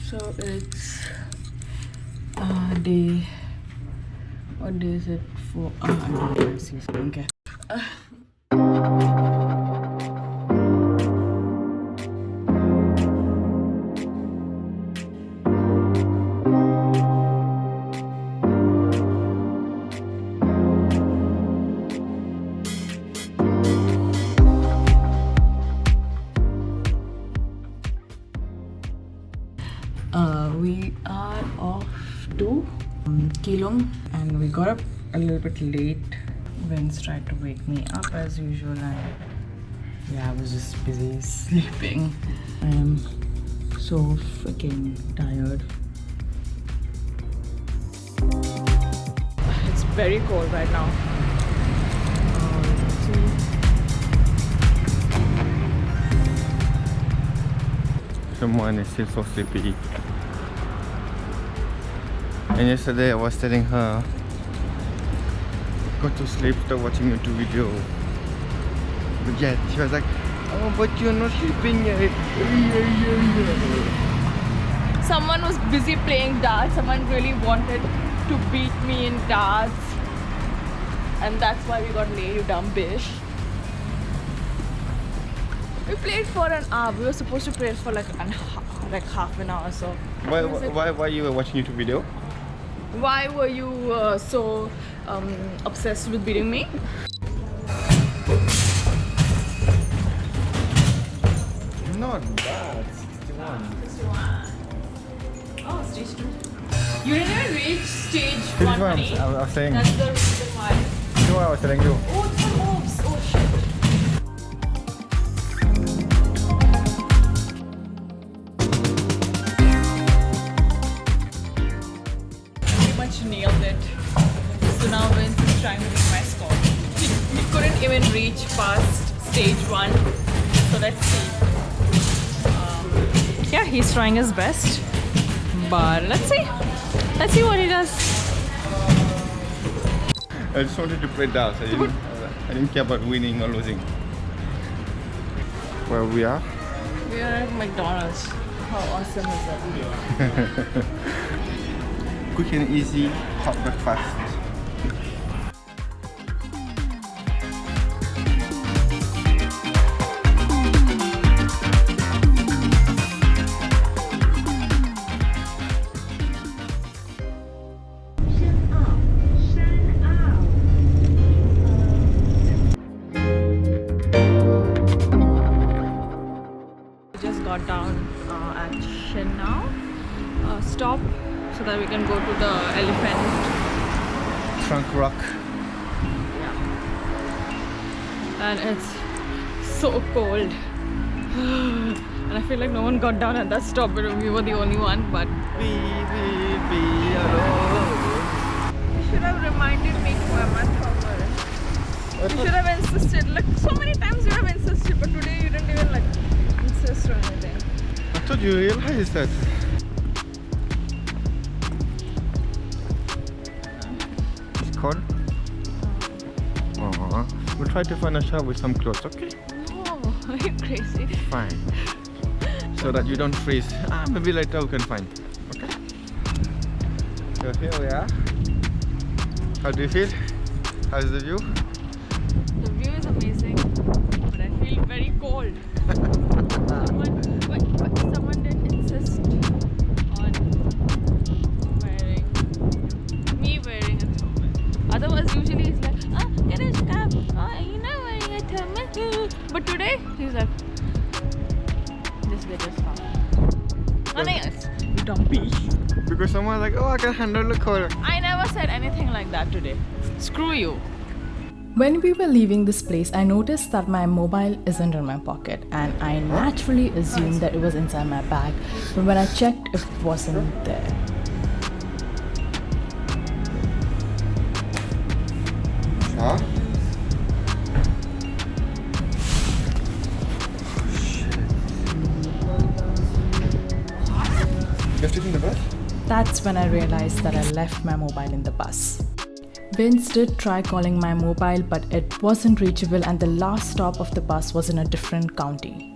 So it's day. What day is it for? I don't know. Okay. We are off to Keelung, and we got up a little bit late. Vince tried to wake me up as usual, and yeah, I was just busy sleeping. I am so freaking tired. It's very cold right now. Let's see. Someone is still so sleepy. And yesterday I was telling her, go to sleep, stop watching YouTube video. But yet she was like, oh, but you're not sleeping yet. Someone was busy playing darts. Someone really wanted to beat me in darts, and that's why we got late, you dumb bitch. We played for an hour. We were supposed to play for like half an hour or so. Why you were watching YouTube video? Why were you so obsessed with beating me? Not bad. 61. 61. Oh, stage 2. You didn't even reach stage 1, honey. I was saying. That's the reason why. That's what I was telling you. Oh, it's the moves. Oh, shit. Nailed it. So now Vince is trying to beat my score. He couldn't even reach past stage 1. So let's see. Yeah, he's trying his best. But let's see. Let's see what he does. I just wanted to play darts. I didn't care about winning or losing. Where we are? We are at McDonald's. How awesome is that? Quick and easy hot breakfast. We just got down at Shen'ao stop, so that we can go to the elephant Trunk Rock. Yeah. And it's so cold. And I feel like no one got down at that stop, but we were the only one. But Be alone. you should have reminded me who am I covered. You should have insisted. Like so many times you have insisted, but today you didn't even like insist or anything. I thought you realized that. It's cold? We'll try to find a shop with some clothes, okay? Oh, are you crazy? Fine. So that you don't freeze. Maybe later we can find. Okay? So here we are. How do you feel? How's the view? The view is amazing, but I feel very cold. Someone did insist on wearing a thermal. Otherwise, usually he's like, it is cap. You're not wearing a thermal. But today, he's like, this bit is fine. You dumb bitch. Because someone's like, oh, I can handle the cold. I never said anything like that today. Screw you. When we were leaving this place, I noticed that my mobile isn't in my pocket, and I naturally assumed that it was inside my bag, but when I checked, it wasn't there. Huh? You're taking the bus? That's when I realized that I left my mobile in the bus. Vince did try calling my mobile, but it wasn't reachable, and the last stop of the bus was in a different county.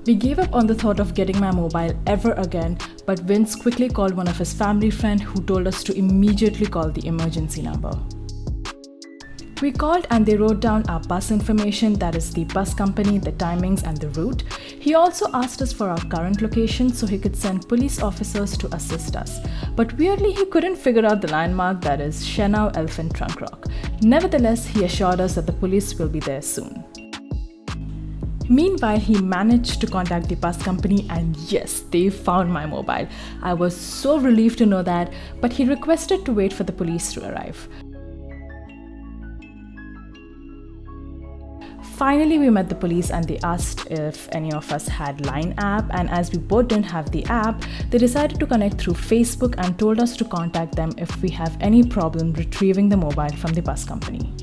We gave up on the thought of getting my mobile ever again, but Vince quickly called one of his family friends who told us to immediately call the emergency number. We called and they wrote down our bus information, that is the bus company, the timings and the route. He also asked us for our current location so he could send police officers to assist us. But weirdly, he couldn't figure out the landmark, that is Shen'ao Elephant Trunk Rock. Nevertheless, he assured us that the police will be there soon. Meanwhile, he managed to contact the bus company and yes, they found my mobile. I was so relieved to know that, but he requested to wait for the police to arrive. Finally, we met the police and they asked if any of us had Line app, and as we both didn't have the app, they decided to connect through Facebook and told us to contact them if we have any problem retrieving the mobile from the bus company.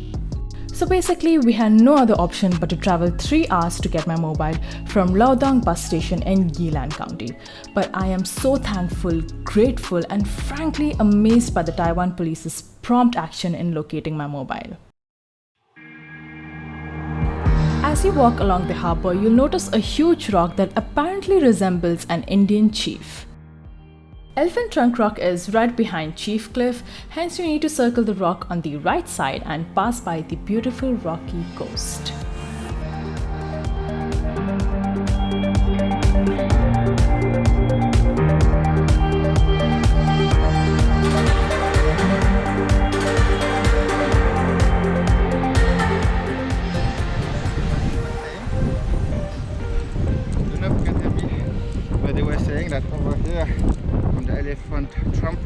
So basically, we had no other option but to travel 3 hours to get my mobile from Laodong bus station in Yilan County. But I am so thankful, grateful, and frankly amazed by the Taiwan police's prompt action in locating my mobile. As you walk along the harbour, you'll notice a huge rock that apparently resembles an Indian chief. Elephant Trunk Rock is right behind Chief Cliff, hence you need to circle the rock on the right side and pass by the beautiful rocky coast. They were saying that over here on the elephant trunk,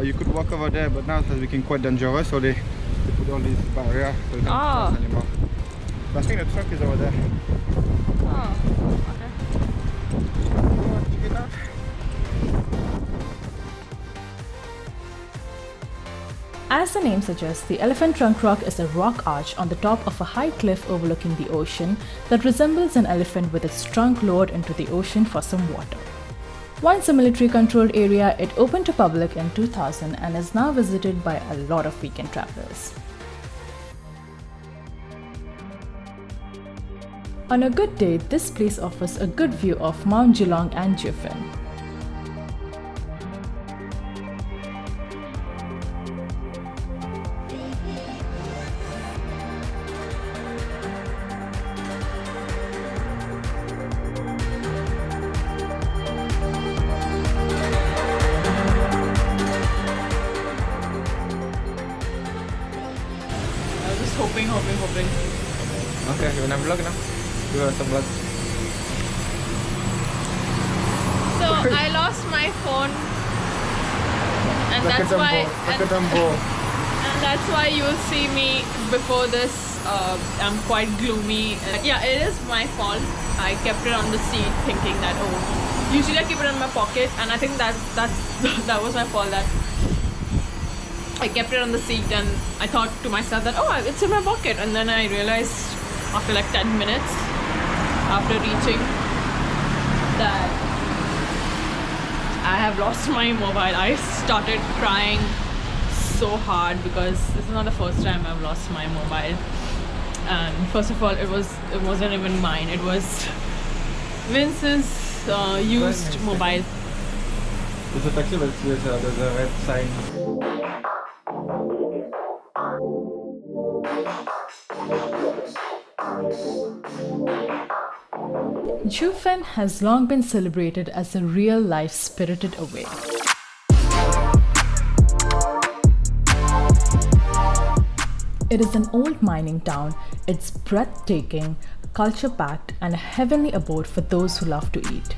you could walk over there, but now it has become quite dangerous, so they put all these barriers so you can't cross anymore. But I think the trunk is over there. Oh, okay. Check it out. As the name suggests, the Elephant Trunk Rock is a rock arch on the top of a high cliff overlooking the ocean that resembles an elephant with its trunk lowered into the ocean for some water. Once a military-controlled area, it opened to public in 2000 and is now visited by a lot of weekend travelers. On a good day, this place offers a good view of Mount Geelong and Jiufen. Hoping. Okay, you wanna vlog now? You want to vlog? So I lost my phone, and that's why you'll see me before this. I'm quite gloomy. Yeah, it is my fault. I kept it on the seat, thinking that usually I keep it in my pocket, and I think that was my fault. That I kept it on the seat and I thought to myself that it's in my pocket, and then I realized after like 10 minutes after reaching that I have lost my mobile. I started crying so hard because this is not the first time I've lost my mobile. And first of all, it wasn't even mine. It was Vince's used mobile. There's a taxi, but there's a red sign. Jiufen has long been celebrated as a real-life Spirited Away. It is an old mining town. It's breathtaking, culture-packed, and a heavenly abode for those who love to eat.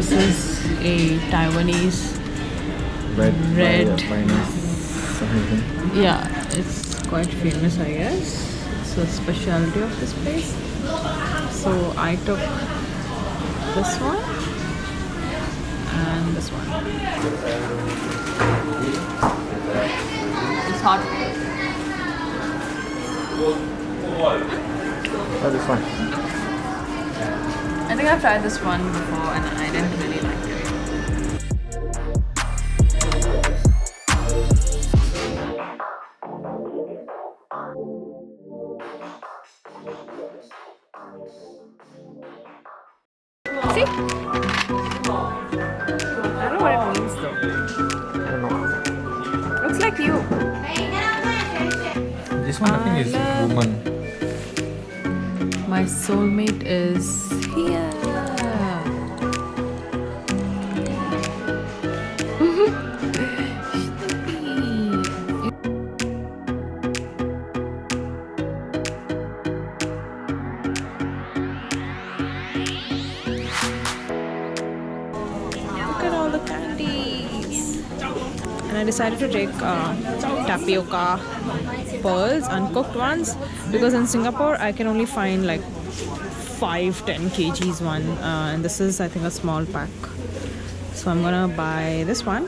This is a Taiwanese red. Something. Yeah, it's quite famous, I guess. It's a specialty of this place. So I took this one and this one. It's hot. Oh, this one. I think I've tried this one before and I didn't really like it. See? I don't know what it means though. I don't know. Looks like you. This one I think is woman. My soulmate is here. Look at all the candies. And I decided to take tapioca pearls, uncooked ones, because in Singapore I can only find like 5-10 kgs one, and this is I think a small pack. So I'm gonna buy this one.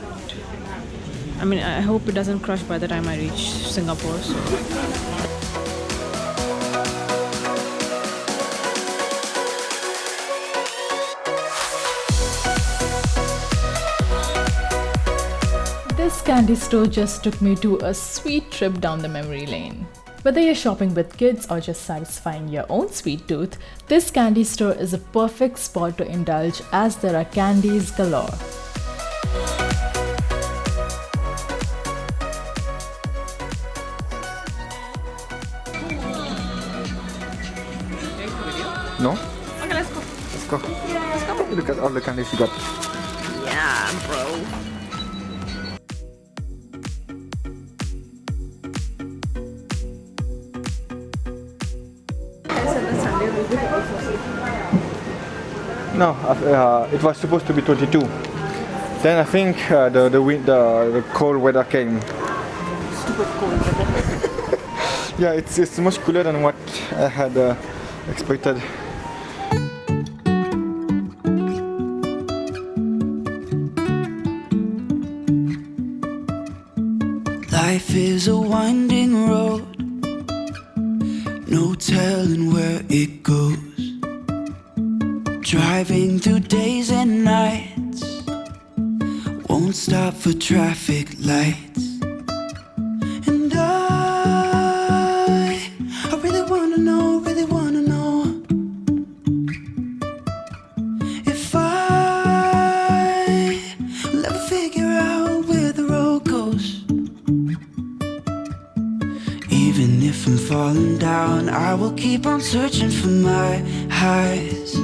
I mean, I hope it doesn't crush by the time I reach Singapore. So. This candy store just took me to a sweet trip down the memory lane. Whether you're shopping with kids or just satisfying your own sweet tooth, this candy store is a perfect spot to indulge as there are candies galore. No? Okay, let's go. Let's go. Look at all the candies you got. Yeah, bro. No, it was supposed to be 22. Then I think the cold weather came. Stupid cold weather. Yeah, it's much cooler than what I had expected. Life is a winding road, no telling where it goes. Driving through days and nights, won't stop for traffic lights. And I really wanna know if I will ever figure out where the road goes. Even if I'm falling down, I will keep on searching for my highs.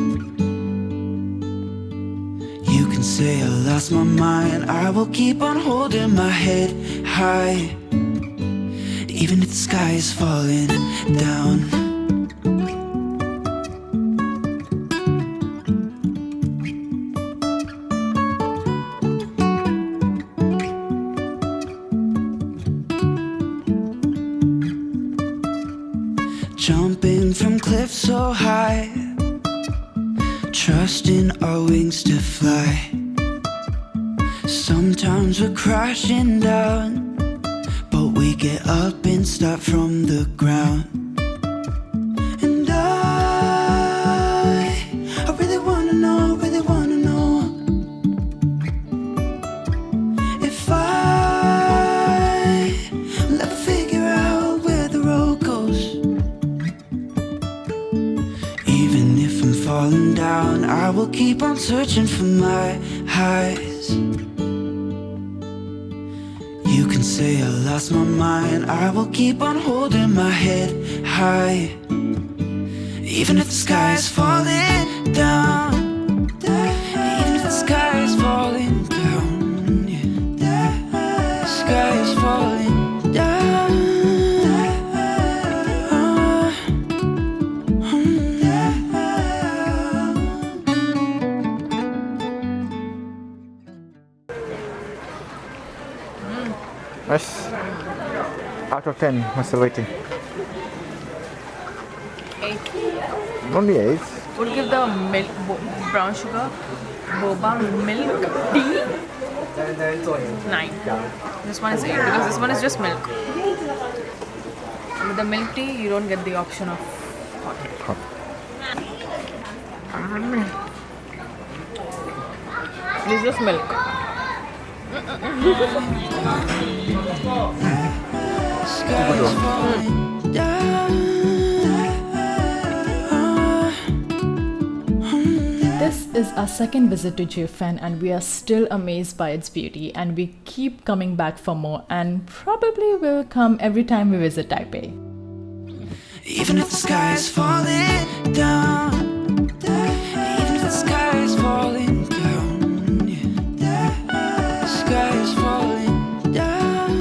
You can say I lost my mind, I will keep on holding my head high. Even if the sky is falling down. Jumping from cliffs so high, trusting our wings to fly. Sometimes we're crashing down, but we get up and start from the ground. And I really wanna know if I will ever figure out where the road goes. Even if I'm falling down, I will keep on searching for my highs. You can say I lost my mind, I will keep on holding my head high. Even if the sky is falling down, even if the sky is falling down, yeah. The sky is falling down. out of 10 while still waiting? 8. Only 8. Would give the milk, brown sugar, boba milk tea 9. This one is 8 because this one is just milk. With the milk tea, you don't get the option of hot. This is just milk. This is our second visit to Jiufen and we are still amazed by its beauty and we keep coming back for more and probably will come every time we visit Taipei. Even if the sky is falling down, even if the sky is falling down, the sky is falling down.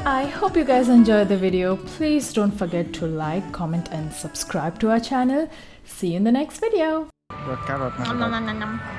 I hope you guys enjoyed the video. Please don't forget to like, comment and subscribe to our channel. See you in the next video. Got carrot.